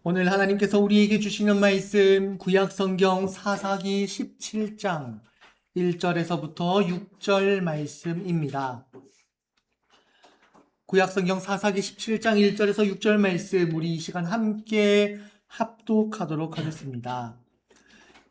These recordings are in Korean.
오늘 하나님께서 우리에게 주시는 말씀 구약성경 사사기 17장 1절에서부터 6절 말씀입니다. 구약성경 사사기 17장 1절에서 6절 말씀 우리 이 시간 함께 합독하도록 하겠습니다.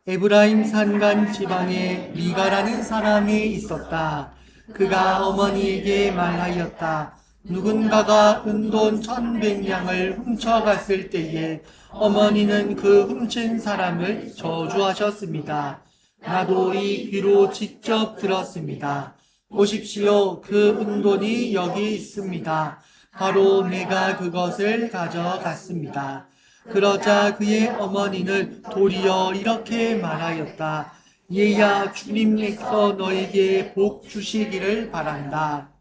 에브라임 산간 지방에 미가라는 사람이 있었다. 그가 어머니에게 말하였다. 누군가가 은돈 1,100냥을 훔쳐갔을 때에 어머니는 그 훔친 사람을 저주하셨습니다. 나도 이 귀로 직접 들었습니다. 보십시오. 그 은돈이 여기 있습니다. 바로 내가 그것을 가져갔습니다. 그러자 그의 어머니는 도리어 이렇게 말하였다. 얘야, 주님께서 너에게 복 주시기를 바란다.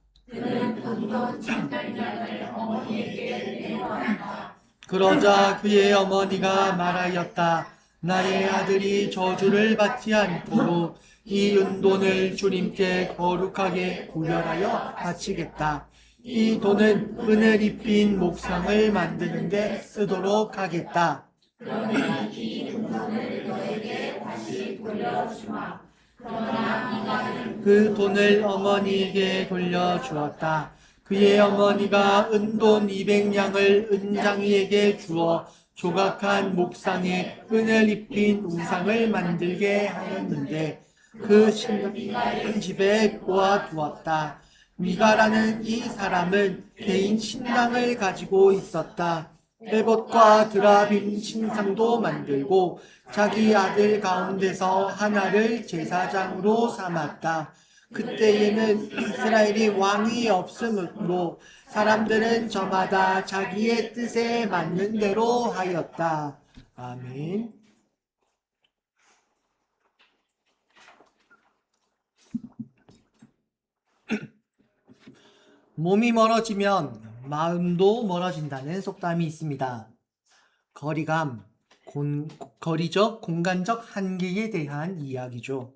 그러자 그의 어머니가 말하였다. 나의 아들이 저주를 받지 않도록 이 은돈을 주님께 거룩하게 구별하여 바치겠다. 이 돈은 은을 입힌 목상을 만드는 데 쓰도록 하겠다. 그 돈을 어머니에게 돌려주었다. 그의 어머니가 은돈 200냥을 은장이에게 주어 조각한 목상에 은을 입힌 우상을 만들게 하였는데 그 신랑 집에 보아두었다. 미가라는 이 사람은 개인 신당을 가지고 있었다. 에봇과 드라빔 신상도 만들고 자기 아들 가운데서 하나를 제사장으로 삼았다. 그때에는 이스라엘이 왕이 없으므로 사람들은 저마다 자기의 뜻에 맞는 대로 하였다. 아멘. 몸이 멀어지면 마음도 멀어진다는 속담이 있습니다. 거리감, 거리적, 공간적 한계에 대한 이야기죠.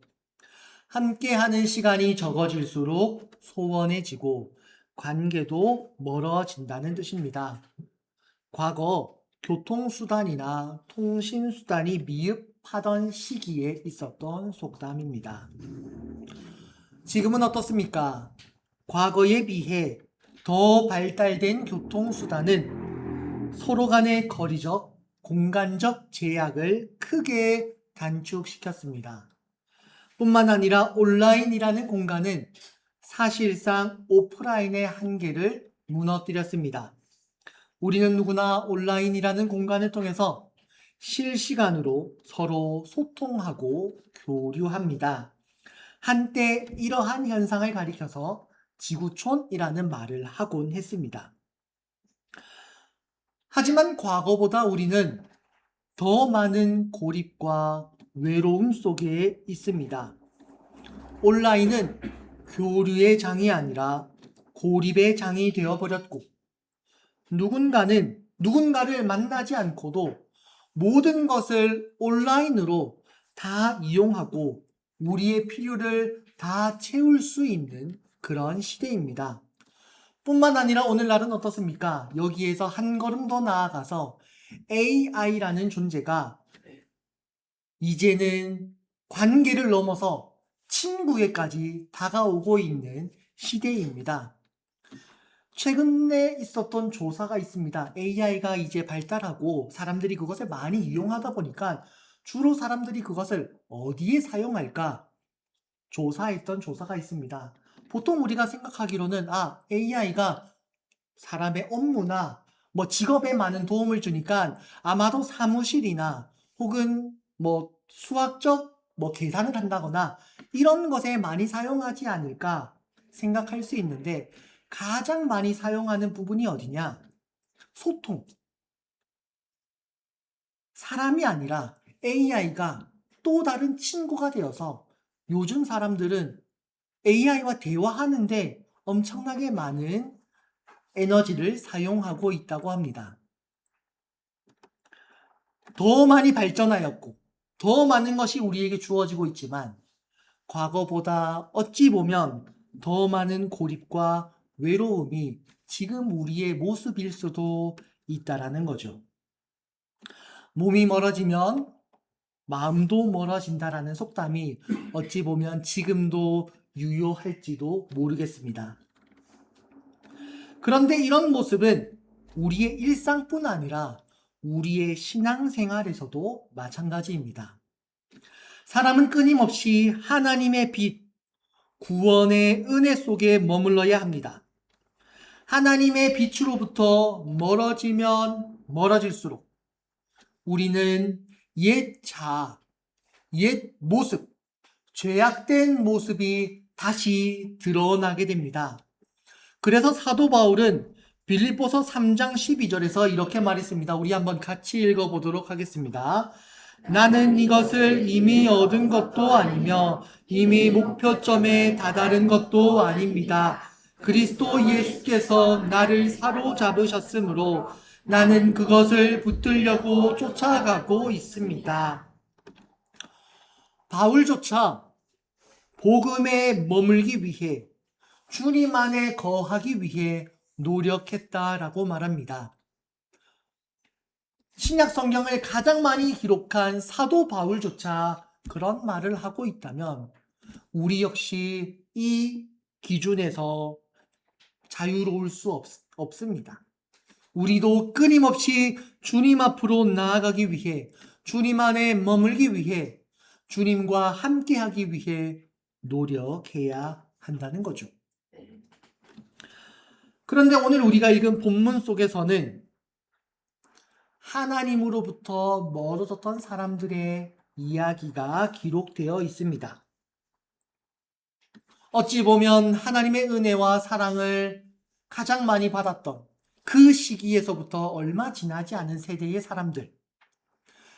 함께하는 시간이 적어질수록 소원해지고 관계도 멀어진다는 뜻입니다. 과거 교통수단이나 통신수단이 미흡하던 시기에 있었던 속담입니다. 지금은 어떻습니까? 과거에 비해 더 발달된 교통수단은 서로 간의 거리적, 공간적 제약을 크게 단축시켰습니다. 뿐만 아니라 온라인이라는 공간은 사실상 오프라인의 한계를 무너뜨렸습니다. 우리는 누구나 온라인이라는 공간을 통해서 실시간으로 서로 소통하고 교류합니다. 한때 이러한 현상을 가리켜서 지구촌이라는 말을 하곤 했습니다. 하지만 과거보다 우리는 더 많은 고립과 외로움 속에 있습니다. 온라인은 교류의 장이 아니라 고립의 장이 되어버렸고, 누군가를 만나지 않고도 모든 것을 온라인으로 다 이용하고 우리의 필요를 다 채울 수 있는 그런 시대입니다. 뿐만 아니라 오늘날은 어떻습니까? 여기에서 한 걸음 더 나아가서 AI라는 존재가 이제는 관계를 넘어서 친구에까지 다가오고 있는 시대입니다. 최근에 있었던 조사가 있습니다. AI가 이제 발달하고 사람들이 그것을 많이 이용하다 보니까 주로 사람들이 그것을 어디에 사용할까 조사했던 조사가 있습니다. 보통 우리가 생각하기로는 AI가 사람의 업무나 직업에 많은 도움을 주니까 아마도 사무실이나 혹은 수학적 계산을 한다거나 이런 것에 많이 사용하지 않을까 생각할 수 있는데 가장 많이 사용하는 부분이 어디냐? 소통. 사람이 아니라 AI가 또 다른 친구가 되어서 요즘 사람들은 AI와 대화하는데 엄청나게 많은 에너지를 사용하고 있다고 합니다. 더 많이 발전하였고 더 많은 것이 우리에게 주어지고 있지만 과거보다 어찌 보면 더 많은 고립과 외로움이 지금 우리의 모습일 수도 있다라는 거죠. 몸이 멀어지면 마음도 멀어진다라는 속담이 어찌 보면 지금도 유효할지도 모르겠습니다. 그런데 이런 모습은 우리의 일상뿐 아니라 우리의 신앙생활에서도 마찬가지입니다. 사람은 끊임없이 하나님의 빛, 구원의 은혜 속에 머물러야 합니다. 하나님의 빛으로부터 멀어지면 멀어질수록 우리는 옛 자아, 옛 모습, 죄악된 모습이 다시 드러나게 됩니다. 그래서 사도 바울은 빌립보서 3장 12절에서 이렇게 말했습니다. 우리 한번 같이 읽어보도록 하겠습니다. 나는 이것을 이미 얻은 것도 아니며 이미 목표점에 다다른 것도 아닙니다. 그리스도 예수께서 나를 사로잡으셨으므로 나는 그것을 붙들려고 쫓아가고 있습니다. 바울조차 복음에 머물기 위해 주님 안에 거하기 위해 노력했다라고 말합니다. 신약 성경을 가장 많이 기록한 사도 바울조차 그런 말을 하고 있다면 우리 역시 이 기준에서 자유로울 수 없습니다. 우리도 끊임없이 주님 앞으로 나아가기 위해, 주님 안에 머물기 위해, 주님과 함께하기 위해 노력해야 한다는 거죠. 그런데 오늘 우리가 읽은 본문 속에서는 하나님으로부터 멀어졌던 사람들의 이야기가 기록되어 있습니다. 어찌 보면 하나님의 은혜와 사랑을 가장 많이 받았던 그 시기에서부터 얼마 지나지 않은 세대의 사람들.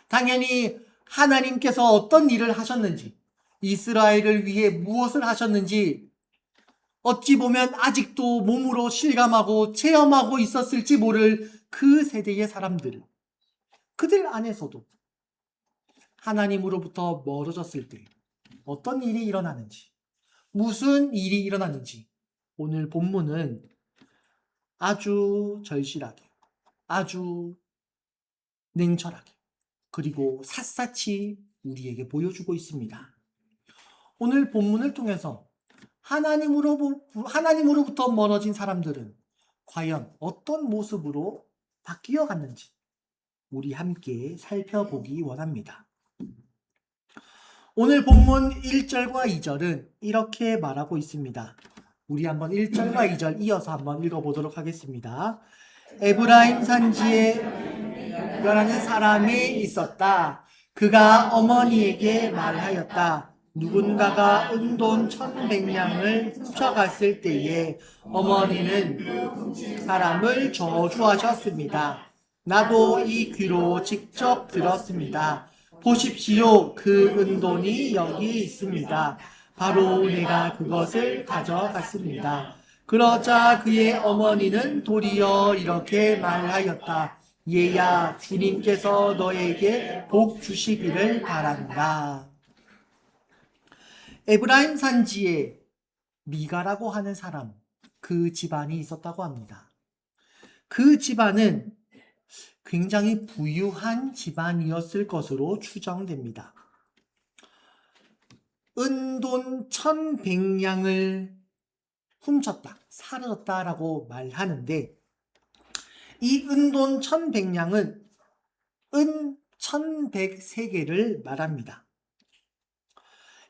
당연히 하나님께서 어떤 일을 하셨는지, 이스라엘을 위해 무엇을 하셨는지 어찌 보면 아직도 몸으로 실감하고 체험하고 있었을지 모를 그 세대의 사람들. 그들 안에서도 하나님으로부터 멀어졌을 때 어떤 일이 일어나는지, 무슨 일이 일어나는지 오늘 본문은 아주 절실하게, 아주 냉철하게, 그리고 샅샅이 우리에게 보여주고 있습니다. 오늘 본문을 통해서 하나님으로부터 멀어진 사람들은 과연 어떤 모습으로 바뀌어 갔는지 우리 함께 살펴보기 원합니다. 오늘 본문 1절과 2절은 이렇게 말하고 있습니다. 우리 한번 1절과 2절 이어서 한번 읽어보도록 하겠습니다. 에브라임 산지에 멸하는 사람이 있었다. 그가 어머니에게 말하였다. 누군가가 은돈 1,100냥을 훔쳐갔을 때에 어머니는 사람을 저주하셨습니다. 나도 이 귀로 직접 들었습니다. 보십시오. 그 은돈이 여기 있습니다. 바로 내가 그것을 가져갔습니다. 그러자 그의 어머니는 도리어 이렇게 말하였다. 얘야, 주님께서 너에게 복 주시기를 바란다. 에브라임 산지에 미가라고 하는 사람, 그 집안이 있었다고 합니다. 그 집안은 굉장히 부유한 집안이었을 것으로 추정됩니다. 은돈 1,100냥을 훔쳤다, 사라졌다라고 말하는데 이 은돈 1,100냥은 은 1,100세겔을 말합니다.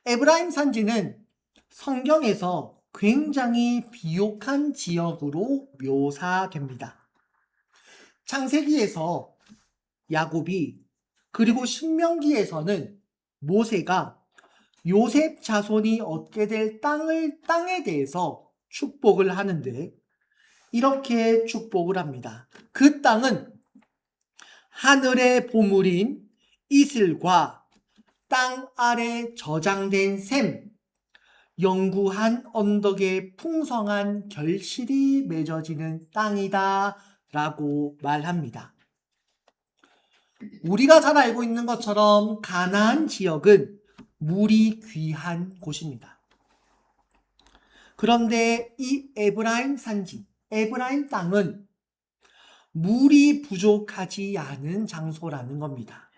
에브라임 산지는 성경에서 굉장히 비옥한 지역으로 묘사됩니다. 창세기에서 야곱이, 그리고 신명기에서는 모세가 요셉 자손이 얻게 될 땅에 대해서 축복을 하는데 이렇게 축복을 합니다. 그 땅은 하늘의 보물인 이슬과 땅 아래 저장된 샘, 영구한 언덕에 풍성한 결실이 맺어지는 땅이다 라고 말합니다. 우리가 잘 알고 있는 것처럼 가나안 지역은 물이 귀한 곳입니다. 그런데 이 에브라임 산지, 에브라임 땅은 물이 부족하지 않은 장소라는 겁니다.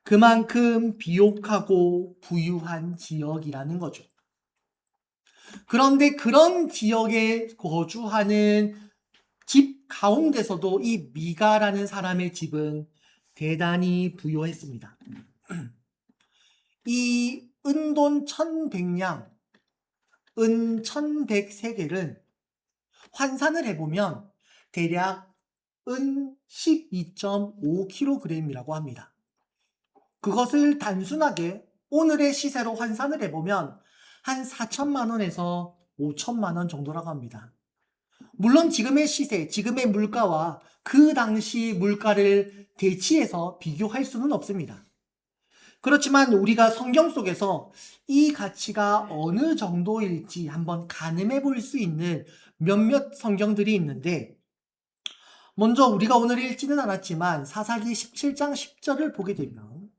그만큼 비옥하고 부유한 지역이라는 거죠. 그런데 그런 지역에 거주하는 집 가운데서도 이 미가라는 사람의 집은 대단히 부유했습니다. 이 은돈 1100냥, 은 1100세겔은 환산을 해보면 대략 은 12.5kg이라고 합니다. 그것을 단순하게 오늘의 시세로 환산을 해보면 한 4천만 원에서 5천만 원 정도라고 합니다. 물론 지금의 시세, 지금의 물가와 그 당시 물가를 대치해서 비교할 수는 없습니다. 그렇지만 우리가 성경 속에서 이 가치가 어느 정도일지 한번 가늠해 볼 수 있는 몇몇 성경들이 있는데, 먼저 우리가 오늘 읽지는 않았지만 사사기 17장 10절을 보게 되면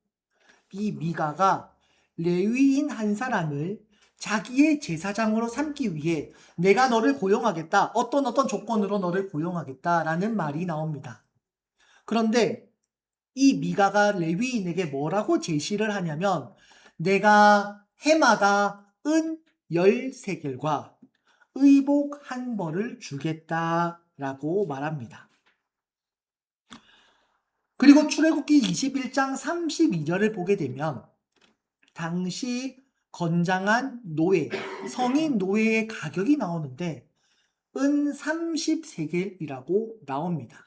이 미가가 레위인 한 사람을 자기의 제사장으로 삼기 위해 내가 너를 고용하겠다, 어떤 조건으로 너를 고용하겠다라는 말이 나옵니다. 그런데 이 미가가 레위인에게 뭐라고 제시를 하냐면 내가 해마다 은 10세겔과 의복 한 벌을 주겠다라고 말합니다. 그리고 출애굽기 21장 32절을 보게 되면 당시 건장한 노예, 성인 노예의 가격이 나오는데 은 30세겔이라고 나옵니다.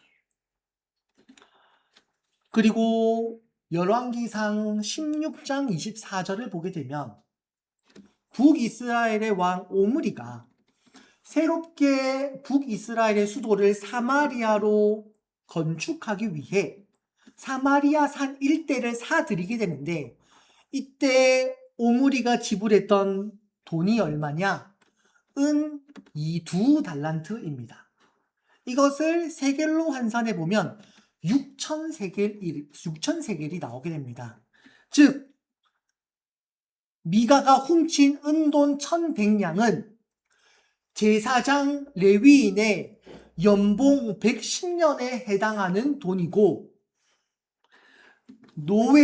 그리고 열왕기상 16장 24절을 보게 되면 북이스라엘의 왕 오므리가 새롭게 북이스라엘의 수도를 사마리아로 건축하기 위해 사마리아 산 일대를 사들이게 되는데 이때 오므리가 지불했던 돈이 얼마냐? 은 2달란트입니다. 이것을 세겔로 환산해 보면 6,000세겔이 나오게 됩니다. 즉 미가가 훔친 은돈 1100냥은 제사장 레위인의 연봉 110년에 해당하는 돈이고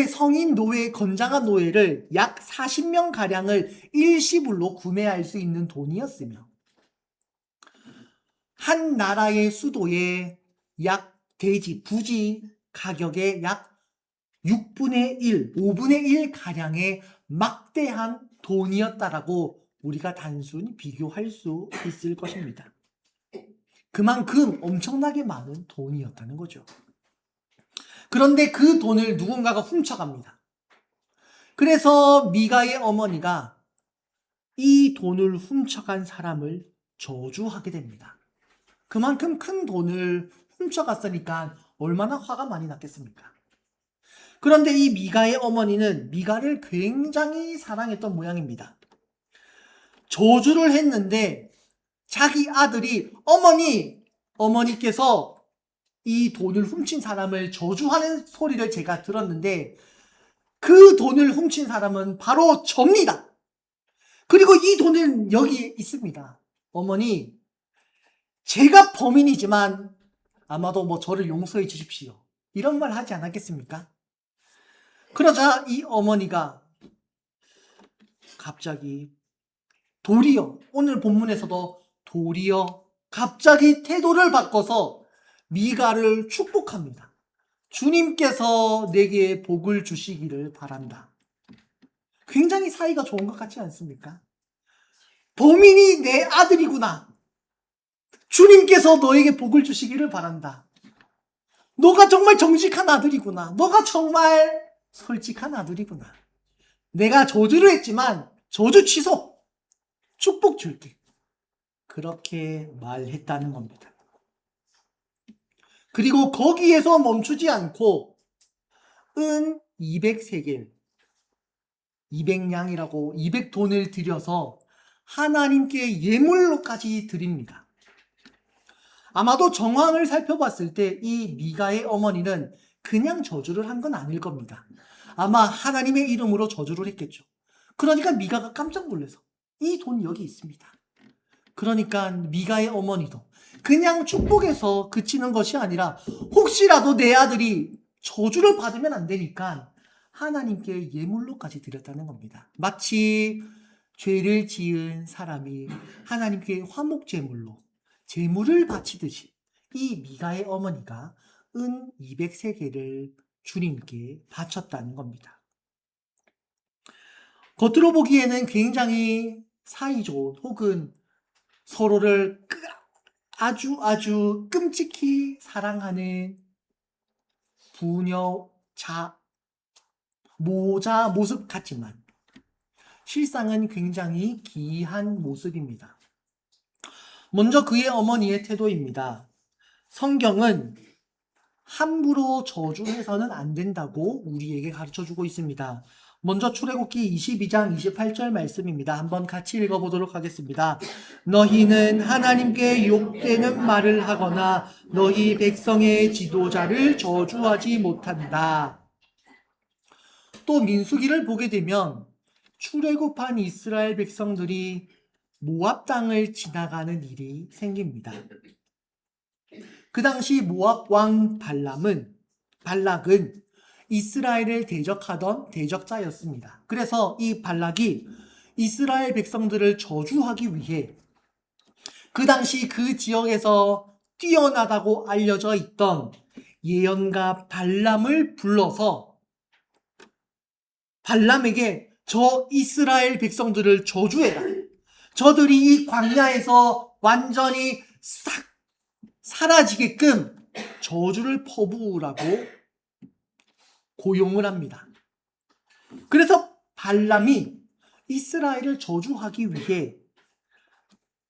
성인 노예, 건장한 노예를 약 40명 가량을 일시불로 구매할 수 있는 돈이었으며 한 나라의 수도의 약 부지 가격의 약 6분의 1, 5분의 1 가량의 막대한 돈이었다라고 우리가 단순히 비교할 수 있을 것입니다. 그만큼 엄청나게 많은 돈이었다는 거죠. 그런데 그 돈을 누군가가 훔쳐갑니다. 그래서 미가의 어머니가 이 돈을 훔쳐간 사람을 저주하게 됩니다. 그만큼 큰 돈을 훔쳐갔으니까 얼마나 화가 많이 났겠습니까? 그런데 이 미가의 어머니는 미가를 굉장히 사랑했던 모양입니다. 저주를 했는데 자기 아들이 어머니께서 이 돈을 훔친 사람을 저주하는 소리를 제가 들었는데 그 돈을 훔친 사람은 바로 저입니다. 그리고 이 돈은 여기 있습니다. 어머니, 제가 범인이지만 아마도 저를 용서해 주십시오. 이런 말 하지 않았겠습니까? 그러자 이 어머니가 갑자기 오늘 본문에서도 갑자기 태도를 바꿔서 미가를 축복합니다. 주님께서 내게 복을 주시기를 바란다. 굉장히 사이가 좋은 것 같지 않습니까? 범인이 내 아들이구나. 주님께서 너에게 복을 주시기를 바란다. 너가 정말 정직한 아들이구나. 너가 정말 솔직한 아들이구나. 내가 저주를 했지만 저주 취소. 축복 줄게. 그렇게 말했다는 겁니다. 그리고 거기에서 멈추지 않고 은 200세겔, 200냥이라고 200돈을 들여서 하나님께 예물로까지 드립니다. 아마도 정황을 살펴봤을 때 이 미가의 어머니는 그냥 저주를 한 건 아닐 겁니다. 아마 하나님의 이름으로 저주를 했겠죠. 그러니까 미가가 깜짝 놀라서 이 돈 여기 있습니다. 그러니까 미가의 어머니도 그냥 축복에서 그치는 것이 아니라 혹시라도 내 아들이 저주를 받으면 안 되니까 하나님께 예물로까지 드렸다는 겁니다. 마치 죄를 지은 사람이 하나님께 화목제물로 제물을 바치듯이 이 미가의 어머니가 은 200세겔을 주님께 바쳤다는 겁니다. 겉으로 보기에는 굉장히 사이좋은 혹은 서로를 아주 끔찍히 사랑하는 모자 모습 같지만 실상은 굉장히 기이한 모습입니다. 먼저 그의 어머니의 태도입니다. 성경은 함부로 저주해서는 안 된다고 우리에게 가르쳐주고 있습니다. 먼저 출애굽기 22장 28절 말씀입니다. 한번 같이 읽어보도록 하겠습니다. 너희는 하나님께 욕되는 말을 하거나 너희 백성의 지도자를 저주하지 못한다. 또 민수기를 보게 되면 출애굽한 이스라엘 백성들이 모압 땅을 지나가는 일이 생깁니다. 그 당시 모압 왕 발락은 이스라엘을 대적하던 대적자였습니다. 그래서 이 발락이 이스라엘 백성들을 저주하기 위해 그 당시 그 지역에서 뛰어나다고 알려져 있던 예언가 발람을 불러서 발람에게 저 이스라엘 백성들을 저주해라. 저들이 이 광야에서 완전히 싹 사라지게끔 저주를 퍼부으라고 고용을 합니다. 그래서 발람이 이스라엘을 저주하기 위해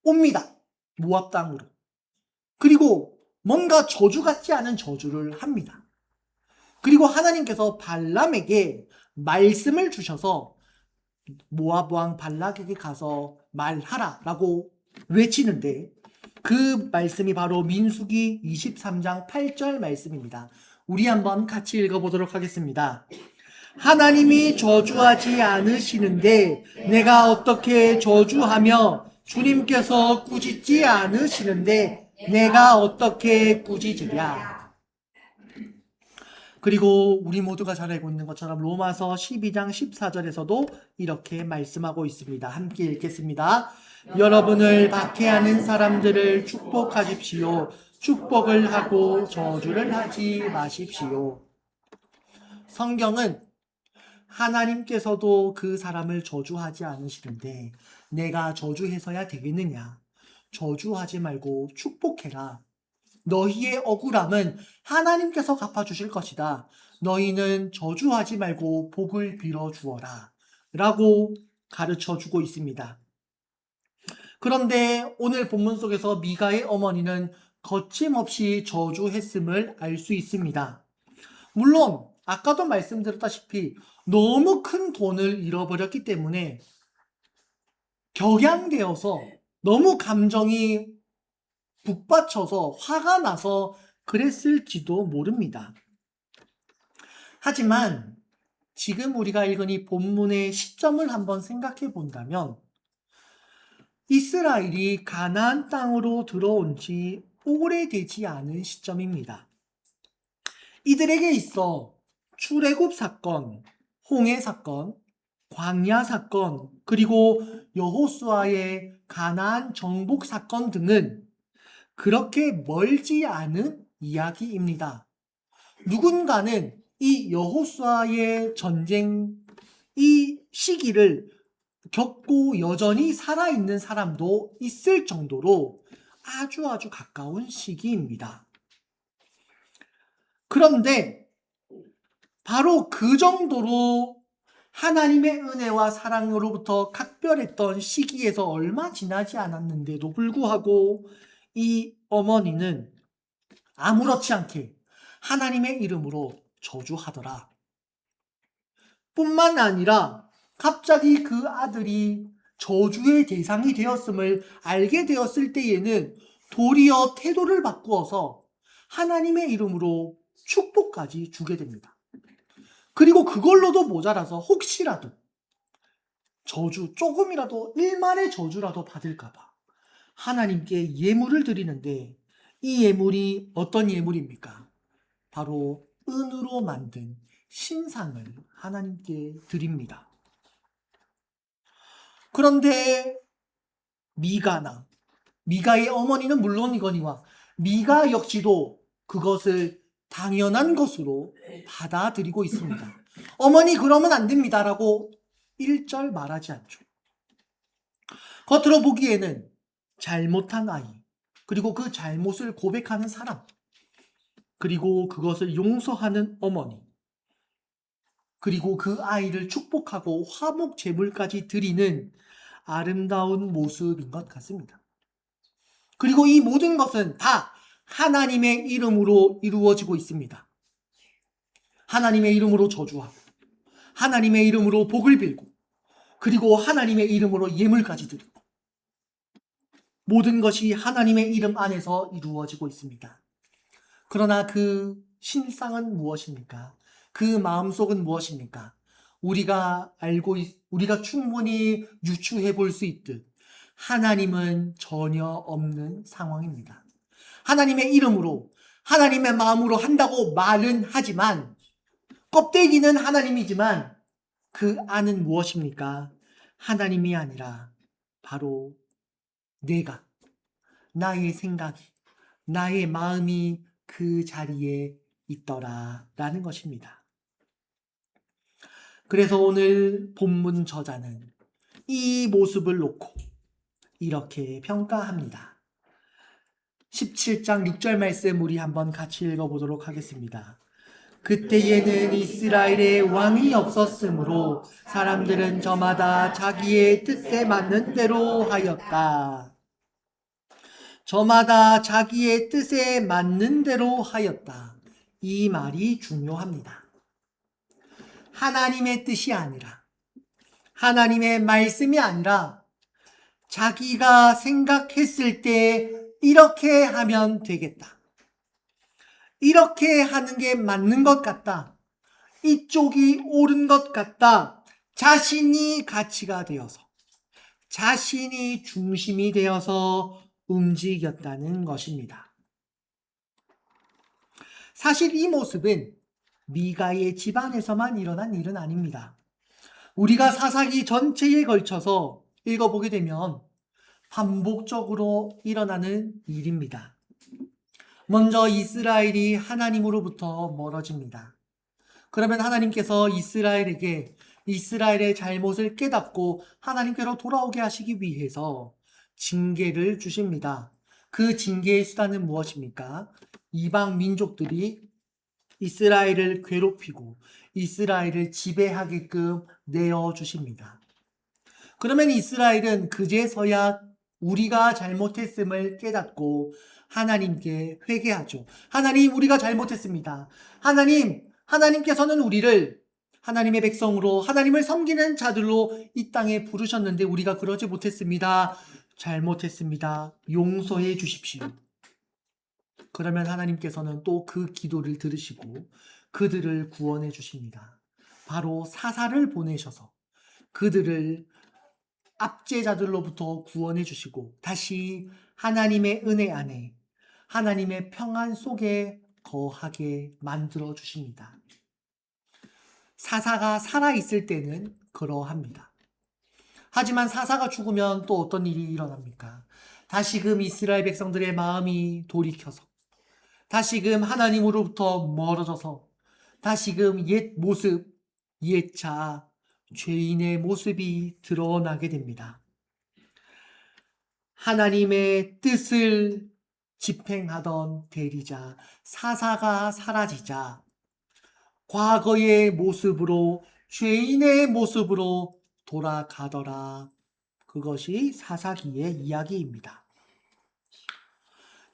옵니다. 모압 땅으로. 그리고 뭔가 저주 같지 않은 저주를 합니다. 그리고 하나님께서 발람에게 말씀을 주셔서 모압 왕 발락에게 가서 말하라라고 외치는데 그 말씀이 바로 민수기 23장 8절 말씀입니다. 우리 한번 같이 읽어보도록 하겠습니다. 하나님이 저주하지 않으시는데 내가 어떻게 저주하며 주님께서 꾸짖지 않으시는데 내가 어떻게 꾸짖으랴. 그리고 우리 모두가 잘 알고 있는 것처럼 로마서 12장 14절에서도 이렇게 말씀하고 있습니다. 함께 읽겠습니다. 여러분을 박해하는 사람들을 축복하십시오. 축복을 하고 저주를 하지 마십시오. 성경은 하나님께서도 그 사람을 저주하지 않으시는데 내가 저주해서야 되겠느냐? 저주하지 말고 축복해라. 너희의 억울함은 하나님께서 갚아주실 것이다. 너희는 저주하지 말고 복을 빌어주어라. 라고 가르쳐주고 있습니다. 그런데 오늘 본문 속에서 미가의 어머니는 거침없이 저주했음을 알 수 있습니다. 물론 아까도 말씀드렸다시피 너무 큰 돈을 잃어버렸기 때문에 격양되어서 너무 감정이 북받쳐서 화가 나서 그랬을지도 모릅니다. 하지만 지금 우리가 읽은 이 본문의 시점을 한번 생각해 본다면 이스라엘이 가나안 땅으로 들어온 지 오래되지 않은 시점입니다. 이들에게 있어 출애굽 사건, 홍해 사건, 광야 사건, 그리고 여호수아의 가나안 정복 사건 등은 그렇게 멀지 않은 이야기입니다. 누군가는 이 여호수아의 전쟁 이 시기를 겪고 여전히 살아있는 사람도 있을 정도로 아주 가까운 시기입니다. 그런데 바로 그 정도로 하나님의 은혜와 사랑으로부터 각별했던 시기에서 얼마 지나지 않았는데도 불구하고 이 어머니는 아무렇지 않게 하나님의 이름으로 저주하더라. 뿐만 아니라 갑자기 그 아들이 저주의 대상이 되었음을 알게 되었을 때에는 도리어 태도를 바꾸어서 하나님의 이름으로 축복까지 주게 됩니다. 그리고 그걸로도 모자라서 혹시라도 저주 조금이라도 일말의 저주라도 받을까봐 하나님께 예물을 드리는데 이 예물이 어떤 예물입니까? 바로 은으로 만든 신상을 하나님께 드립니다. 그런데 미가의 어머니는 물론이거니와 미가 역시도 그것을 당연한 것으로 받아들이고 있습니다. 어머니 그러면 안 됩니다라고 일절 말하지 않죠. 겉으로 보기에는 잘못한 아이, 그리고 그 잘못을 고백하는 사람, 그리고 그것을 용서하는 어머니, 그리고 그 아이를 축복하고 화목 제물까지 드리는 아름다운 모습인 것 같습니다. 그리고 이 모든 것은 다 하나님의 이름으로 이루어지고 있습니다. 하나님의 이름으로 저주하고, 하나님의 이름으로 복을 빌고, 그리고 하나님의 이름으로 예물까지 드리고, 모든 것이 하나님의 이름 안에서 이루어지고 있습니다. 그러나 그 신상은 무엇입니까? 그 마음속은 무엇입니까? 우리가 충분히 유추해 볼 수 있듯 하나님은 전혀 없는 상황입니다. 하나님의 이름으로, 하나님의 마음으로 한다고 말은 하지만, 껍데기는 하나님이지만 그 안은 무엇입니까? 하나님이 아니라 바로 내가, 나의 생각이, 나의 마음이 그 자리에 있더라라는 것입니다. 그래서 오늘 본문 저자는 이 모습을 놓고 이렇게 평가합니다. 17장 6절 말씀 우리 한번 같이 읽어보도록 하겠습니다. 그때에는 이스라엘에 왕이 없었으므로 사람들은 저마다 자기의 뜻에 맞는 대로 하였다. 저마다 자기의 뜻에 맞는 대로 하였다. 이 말이 중요합니다. 하나님의 뜻이 아니라, 하나님의 말씀이 아니라 자기가 생각했을 때 이렇게 하면 되겠다. 이렇게 하는 게 맞는 것 같다. 이쪽이 옳은 것 같다. 자신이 가치가 되어서, 자신이 중심이 되어서 움직였다는 것입니다. 사실 이 모습은 미가의 집안에서만 일어난 일은 아닙니다. 우리가 사사기 전체에 걸쳐서 읽어보게 되면 반복적으로 일어나는 일입니다. 먼저 이스라엘이 하나님으로부터 멀어집니다. 그러면 하나님께서 이스라엘에게 이스라엘의 잘못을 깨닫고 하나님께로 돌아오게 하시기 위해서 징계를 주십니다. 그 징계의 수단은 무엇입니까? 이방 민족들이 이스라엘을 괴롭히고 이스라엘을 지배하게끔 내어주십니다. 그러면 이스라엘은 그제서야 우리가 잘못했음을 깨닫고 하나님께 회개하죠. 하나님, 우리가 잘못했습니다. 하나님께서는 우리를 하나님의 백성으로, 하나님을 섬기는 자들로 이 땅에 부르셨는데 우리가 그러지 못했습니다. 잘못했습니다. 용서해 주십시오. 그러면 하나님께서는 또 그 기도를 들으시고 그들을 구원해 주십니다. 바로 사사를 보내셔서 그들을 압제자들로부터 구원해 주시고 다시 하나님의 은혜 안에, 하나님의 평안 속에 거하게 만들어 주십니다. 사사가 살아있을 때는 그러합니다. 하지만 사사가 죽으면 또 어떤 일이 일어납니까? 다시금 이스라엘 백성들의 마음이 돌이켜서, 다시금 하나님으로부터 멀어져서, 다시금 옛 모습, 옛 자아, 죄인의 모습이 드러나게 됩니다. 하나님의 뜻을 집행하던 대리자 사사가 사라지자 과거의 모습으로, 죄인의 모습으로 돌아가더라. 그것이 사사기의 이야기입니다.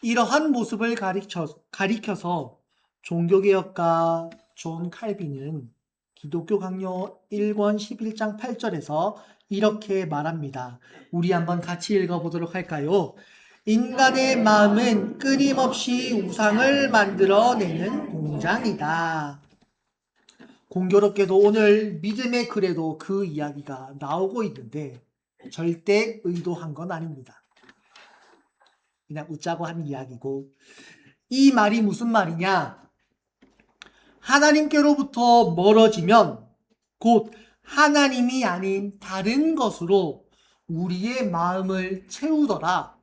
이러한 모습을 가리켜서 종교개혁가 존 칼빈은 기독교 강요 1권 11장 8절에서 이렇게 말합니다. 우리 한번 같이 읽어보도록 할까요? 인간의 마음은 끊임없이 우상을 만들어내는 공장이다. 공교롭게도 오늘 믿음의 글에도 그 이야기가 나오고 있는데 절대 의도한 건 아닙니다. 그냥 웃자고 하는 이야기고, 이 말이 무슨 말이냐? 하나님께로부터 멀어지면 곧 하나님이 아닌 다른 것으로 우리의 마음을 채우더라.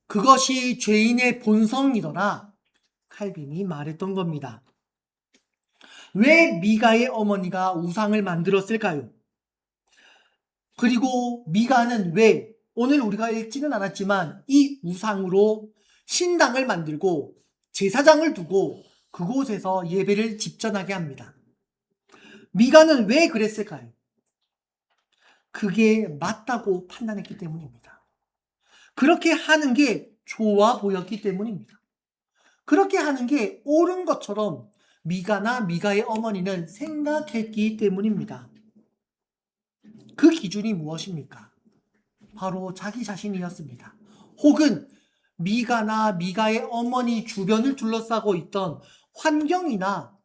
그것이 죄인의 본성이더라. 칼빈이 말했던 겁니다. 왜 미가의 어머니가 우상을 만들었을까요? 그리고 미가는 왜 오늘 우리가 읽지는 않았지만 이 우상으로 신당을 만들고 제사장을 두고 그곳에서 예배를 집전하게 합니다. 미가는 왜 그랬을까요? 그게 맞다고 판단했기 때문입니다. 그렇게 하는 게 좋아 보였기 때문입니다. 그렇게 하는 게 옳은 것처럼 미가나 미가의 어머니는 생각했기 때문입니다. 그 기준이 무엇입니까? 바로 자기 자신이었습니다. 혹은 미가나 미가의 어머니 주변을 둘러싸고 있던 환경이나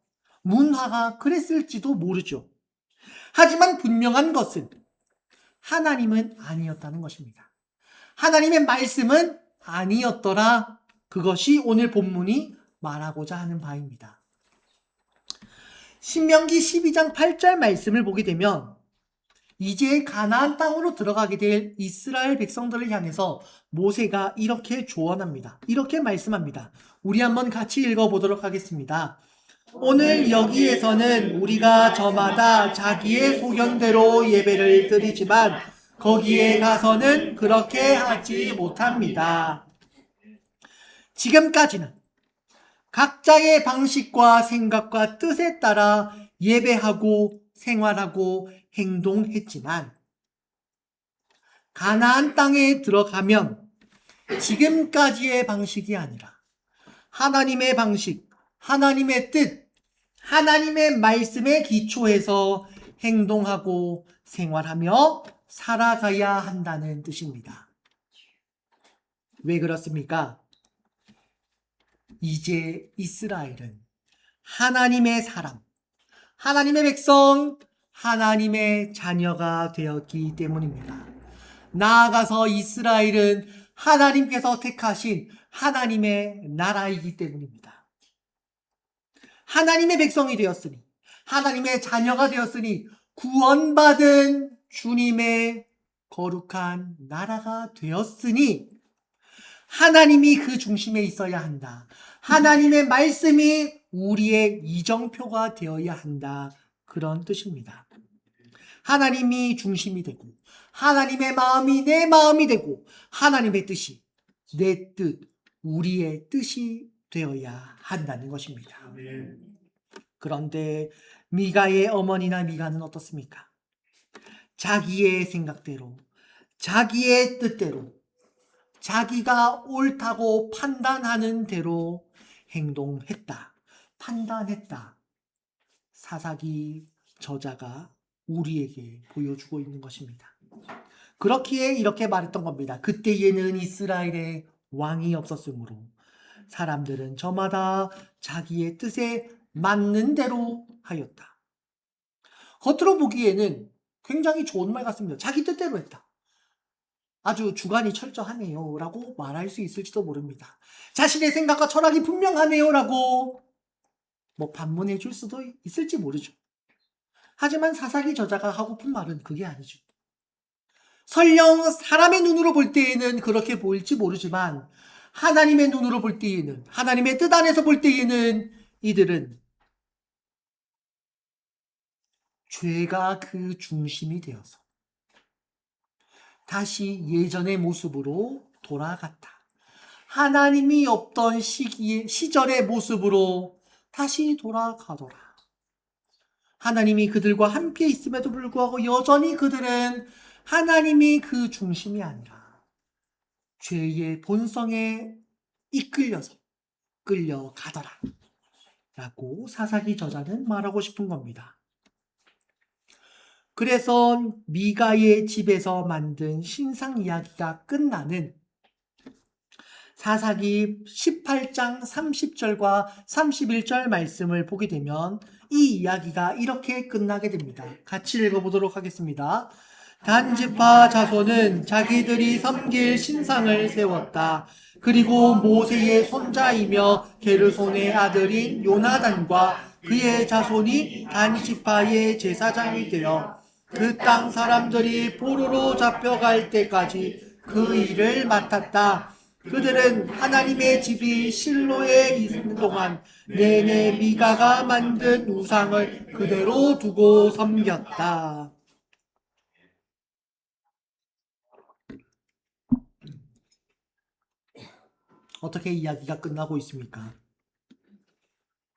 문화가 그랬을지도 모르죠. 하지만 분명한 것은 하나님은 아니었다는 것입니다. 하나님의 말씀은 아니었더라. 그것이 오늘 본문이 말하고자 하는 바입니다. 신명기 12장 8절 말씀을 보게 되면 이제 가나안 땅으로 들어가게 될 이스라엘 백성들을 향해서 모세가 이렇게 조언합니다. 이렇게 말씀합니다. 우리 한번 같이 읽어보도록 하겠습니다. 오늘 여기에서는 우리가 저마다 자기의 소견대로 예배를 드리지만 거기에 가서는 그렇게 하지 못합니다. 지금까지는 각자의 방식과 생각과 뜻에 따라 예배하고 생활하고 행동했지만 가나안 땅에 들어가면 지금까지의 방식이 아니라 하나님의 방식, 하나님의 뜻, 하나님의 말씀에 기초해서 행동하고 생활하며 살아가야 한다는 뜻입니다. 왜 그렇습니까? 이제 이스라엘은 하나님의 사람, 하나님의 백성, 하나님의 자녀가 되었기 때문입니다. 나아가서 이스라엘은 하나님께서 택하신 하나님의 나라이기 때문입니다. 하나님의 백성이 되었으니, 하나님의 자녀가 되었으니 구원받은 주님의 거룩한 나라가 되었으니 하나님이 그 중심에 있어야 한다. 하나님의 말씀이 우리의 이정표가 되어야 한다. 그런 뜻입니다. 하나님이 중심이 되고 하나님의 마음이 내 마음이 되고 하나님의 뜻이 내 뜻, 우리의 뜻이 되어야 한다는 것입니다. 그런데 미가의 어머니나 미가는 어떻습니까? 자기의 생각대로, 자기의 뜻대로, 자기가 옳다고 판단하는 대로 행동했다, 판단했다. 사사기 저자가 우리에게 보여주고 있는 것입니다. 그렇기에 이렇게 말했던 겁니다. 그때에는 이스라엘에 왕이 없었으므로 사람들은 저마다 자기의 뜻에 맞는 대로 하였다. 겉으로 보기에는 굉장히 좋은 말 같습니다. 자기 뜻대로 했다. 아주 주관이 철저하네요 라고 말할 수 있을지도 모릅니다. 자신의 생각과 철학이 분명하네요 라고 반문해 줄 수도 있을지 모르죠. 하지만 사사기 저자가 하고픈 말은 그게 아니죠. 설령 사람의 눈으로 볼 때에는 그렇게 보일지 모르지만 하나님의 눈으로 볼 때에는, 하나님의 뜻 안에서 볼 때에는 이들은 죄가 그 중심이 되어서 다시 예전의 모습으로 돌아갔다. 하나님이 없던 시절의 모습으로 다시 돌아가더라. 하나님이 그들과 함께 있음에도 불구하고 여전히 그들은 하나님이 그 중심이 아니라 죄의 본성에 이끌려서 끌려가더라 라고 사사기 저자는 말하고 싶은 겁니다. 그래서 미가의 집에서 만든 신상 이야기가 끝나는 사사기 18장 30절과 31절 말씀을 보게 되면 이 이야기가 이렇게 끝나게 됩니다. 같이 읽어보도록 하겠습니다. 단지파 자손은 자기들이 섬길 신상을 세웠다. 그리고 모세의 손자이며 게르손의 아들인 요나단과 그의 자손이 단지파의 제사장이 되어 그 땅 사람들이 포로로 잡혀갈 때까지 그 일을 맡았다. 그들은 하나님의 집이 실로에 있는 동안 내내 미가가 만든 우상을 그대로 두고 섬겼다. 어떻게 이야기가 끝나고 있습니까?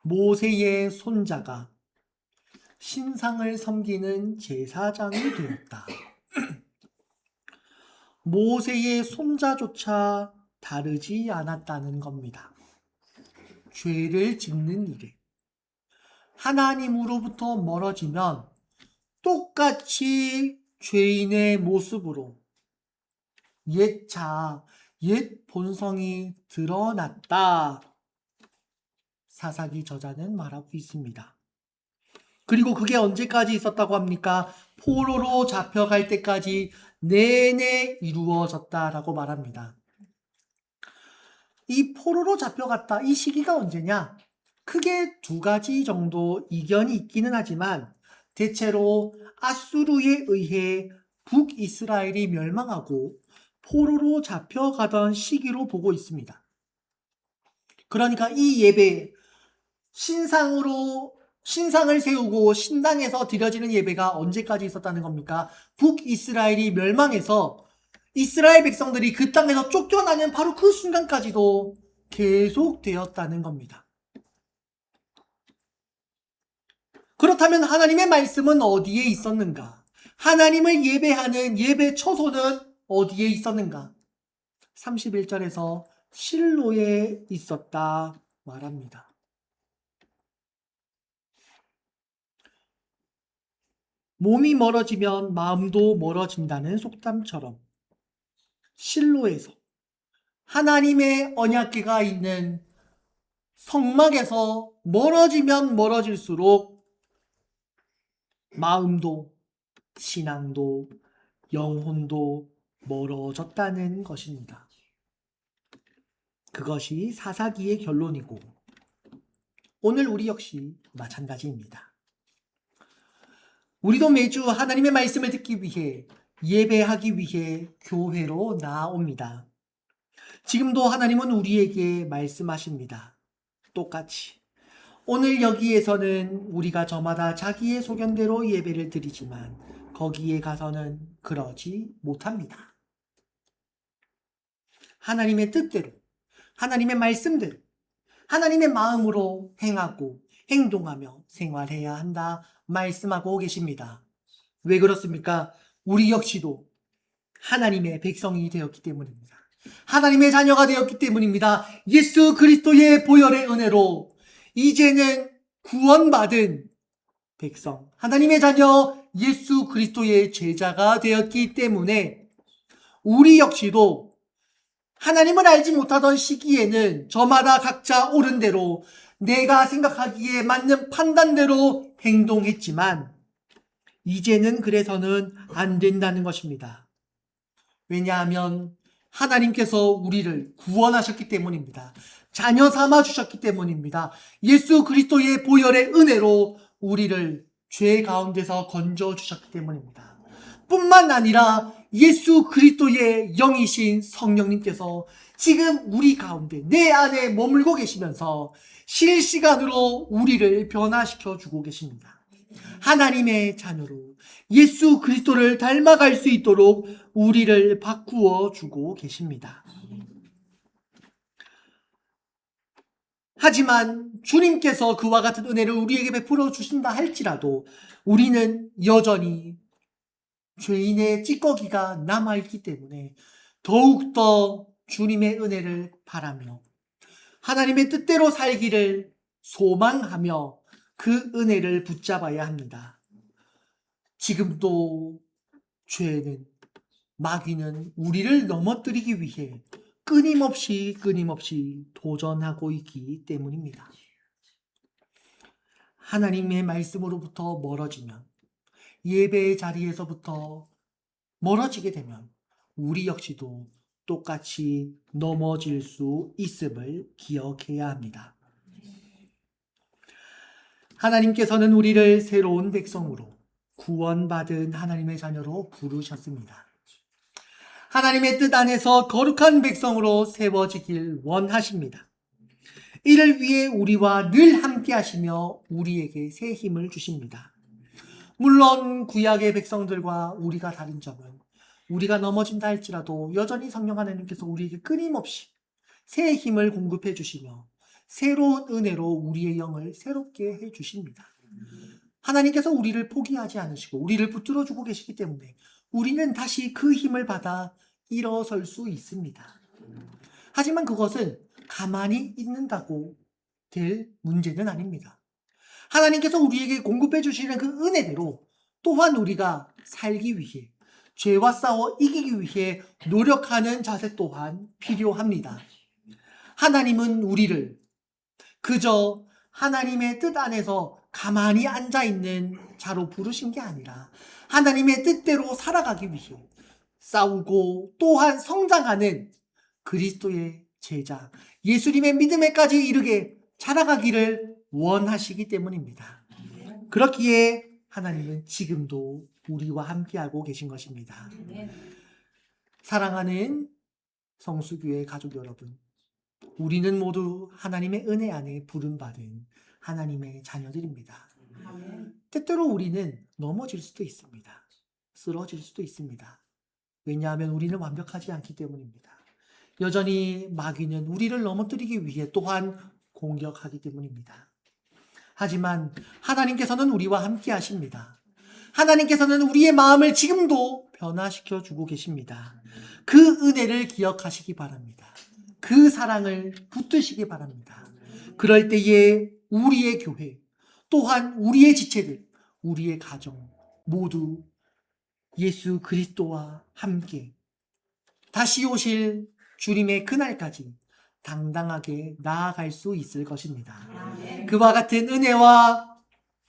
모세의 손자가 신상을 섬기는 제사장이 되었다. 모세의 손자조차 다르지 않았다는 겁니다. 죄를 짓는 일에 하나님으로부터 멀어지면 똑같이 죄인의 모습으로 옛 자아, 옛 본성이 드러났다. 사사기 저자는 말하고 있습니다. 그리고 그게 언제까지 있었다고 합니까? 포로로 잡혀갈 때까지 내내 이루어졌다라고 말합니다. 이 포로로 잡혀갔다. 이 시기가 언제냐? 크게 두 가지 정도 이견이 있기는 하지만 대체로 아수르에 의해 북이스라엘이 멸망하고 포로로 잡혀가던 시기로 보고 있습니다. 그러니까 이 예배, 신상을 세우고 신당에서 드려지는 예배가 언제까지 있었다는 겁니까? 북이스라엘이 멸망해서 이스라엘 백성들이 그 땅에서 쫓겨나는 바로 그 순간까지도 계속되었다는 겁니다. 그렇다면 하나님의 말씀은 어디에 있었는가? 하나님을 예배하는 예배 처소는 어디에 있었는가? 31절에서 실로에 있었다 말합니다. 몸이 멀어지면 마음도 멀어진다는 속담처럼 실로에서 하나님의 언약궤가 있는 성막에서 멀어지면 멀어질수록 마음도 신앙도 영혼도 멀어졌다는 것입니다. 그것이 사사기의 결론이고 오늘 우리 역시 마찬가지입니다. 우리도 매주 하나님의 말씀을 듣기 위해 예배하기 위해 교회로 나아옵니다. 지금도 하나님은 우리에게 말씀하십니다. 똑같이. 오늘 여기에서는 우리가 저마다 자기의 소견대로 예배를 드리지만 거기에 가서는 그러지 못합니다. 하나님의 뜻대로, 하나님의 말씀대로, 하나님의 마음으로 행하고 행동하며 생활해야 한다 말씀하고 계십니다. 왜 그렇습니까? 우리 역시도 하나님의 백성이 되었기 때문입니다. 하나님의 자녀가 되었기 때문입니다. 예수 그리스도의 보혈의 은혜로 이제는 구원받은 백성, 하나님의 자녀 예수 그리스도의 제자가 되었기 때문에 우리 역시도 하나님을 알지 못하던 시기에는 저마다 각자 옳은 대로 내가 생각하기에 맞는 판단대로 행동했지만 이제는 그래서는 안 된다는 것입니다. 왜냐하면 하나님께서 우리를 구원하셨기 때문입니다. 자녀 삼아 주셨기 때문입니다. 예수 그리스도의 보혈의 은혜로 우리를 죄 가운데서 건져 주셨기 때문입니다. 뿐만 아니라 예수 그리스도의 영이신 성령님께서 지금 우리 가운데 내 안에 머물고 계시면서 실시간으로 우리를 변화시켜 주고 계십니다. 하나님의 자녀로 예수 그리스도를 닮아갈 수 있도록 우리를 바꾸어 주고 계십니다. 하지만 주님께서 그와 같은 은혜를 우리에게 베풀어 주신다 할지라도 우리는 여전히 죄인의 찌꺼기가 남아있기 때문에 더욱더 주님의 은혜를 바라며 하나님의 뜻대로 살기를 소망하며 그 은혜를 붙잡아야 합니다. 지금도 죄는, 마귀는 우리를 넘어뜨리기 위해 끊임없이 도전하고 있기 때문입니다. 하나님의 말씀으로부터 멀어지면 예배의 자리에서부터 멀어지게 되면 우리 역시도 똑같이 넘어질 수 있음을 기억해야 합니다. 하나님께서는 우리를 새로운 백성으로 구원받은 하나님의 자녀로 부르셨습니다. 하나님의 뜻 안에서 거룩한 백성으로 세워지길 원하십니다. 이를 위해 우리와 늘 함께 하시며 우리에게 새 힘을 주십니다. 물론 구약의 백성들과 우리가 다른 점은 우리가 넘어진다 할지라도 여전히 성령 하나님께서 우리에게 끊임없이 새 힘을 공급해 주시며 새로운 은혜로 우리의 영을 새롭게 해 주십니다. 하나님께서 우리를 포기하지 않으시고 우리를 붙들어 주고 계시기 때문에 우리는 다시 그 힘을 받아 일어설 수 있습니다. 하지만 그것은 가만히 있는다고 될 문제는 아닙니다. 하나님께서 우리에게 공급해 주시는 그 은혜대로 또한 우리가 살기 위해, 죄와 싸워 이기기 위해 노력하는 자세 또한 필요합니다. 하나님은 우리를 그저 하나님의 뜻 안에서 가만히 앉아있는 자로 부르신 게 아니라 하나님의 뜻대로 살아가기 위해 싸우고 또한 성장하는 그리스도의 제자, 예수님의 믿음에까지 이르게 자라가기를 원하시기 때문입니다. 그렇기에 하나님은 지금도 우리와 함께하고 계신 것입니다. 사랑하는 성수교회 가족 여러분, 우리는 모두 하나님의 은혜 안에 부름받은 하나님의 자녀들입니다. 때때로 우리는 넘어질 수도 있습니다. 쓰러질 수도 있습니다. 왜냐하면 우리는 완벽하지 않기 때문입니다. 여전히 마귀는 우리를 넘어뜨리기 위해 또한 공격하기 때문입니다. 하지만 하나님께서는 우리와 함께 하십니다. 하나님께서는 우리의 마음을 지금도 변화시켜 주고 계십니다. 그 은혜를 기억하시기 바랍니다. 그 사랑을 붙드시기 바랍니다. 그럴 때에 우리의 교회, 또한 우리의 지체들, 우리의 가정 모두 예수 그리스도와 함께 다시 오실 주님의 그날까지 당당하게 나아갈 수 있을 것입니다. 그와 같은 은혜와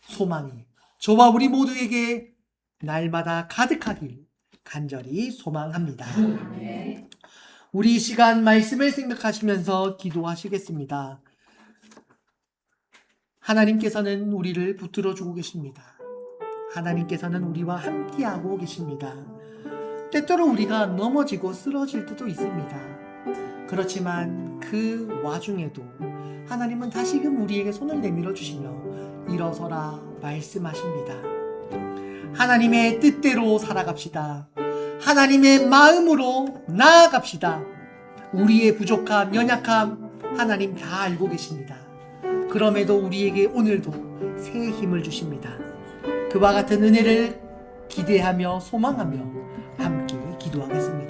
소망이 저와 우리 모두에게 날마다 가득하길 간절히 소망합니다. 우리 이 시간 말씀을 생각하시면서 기도하시겠습니다. 하나님께서는 우리를 붙들어 주고 계십니다. 하나님께서는 우리와 함께하고 계십니다. 때때로 우리가 넘어지고 쓰러질 때도 있습니다. 그렇지만 그 와중에도 하나님은 다시금 우리에게 손을 내밀어 주시며 일어서라 말씀하십니다. 하나님의 뜻대로 살아갑시다. 하나님의 마음으로 나아갑시다. 우리의 부족함, 연약함 하나님 다 알고 계십니다. 그럼에도 우리에게 오늘도 새 힘을 주십니다. 그와 같은 은혜를 기대하며 소망하며 함께 기도하겠습니다.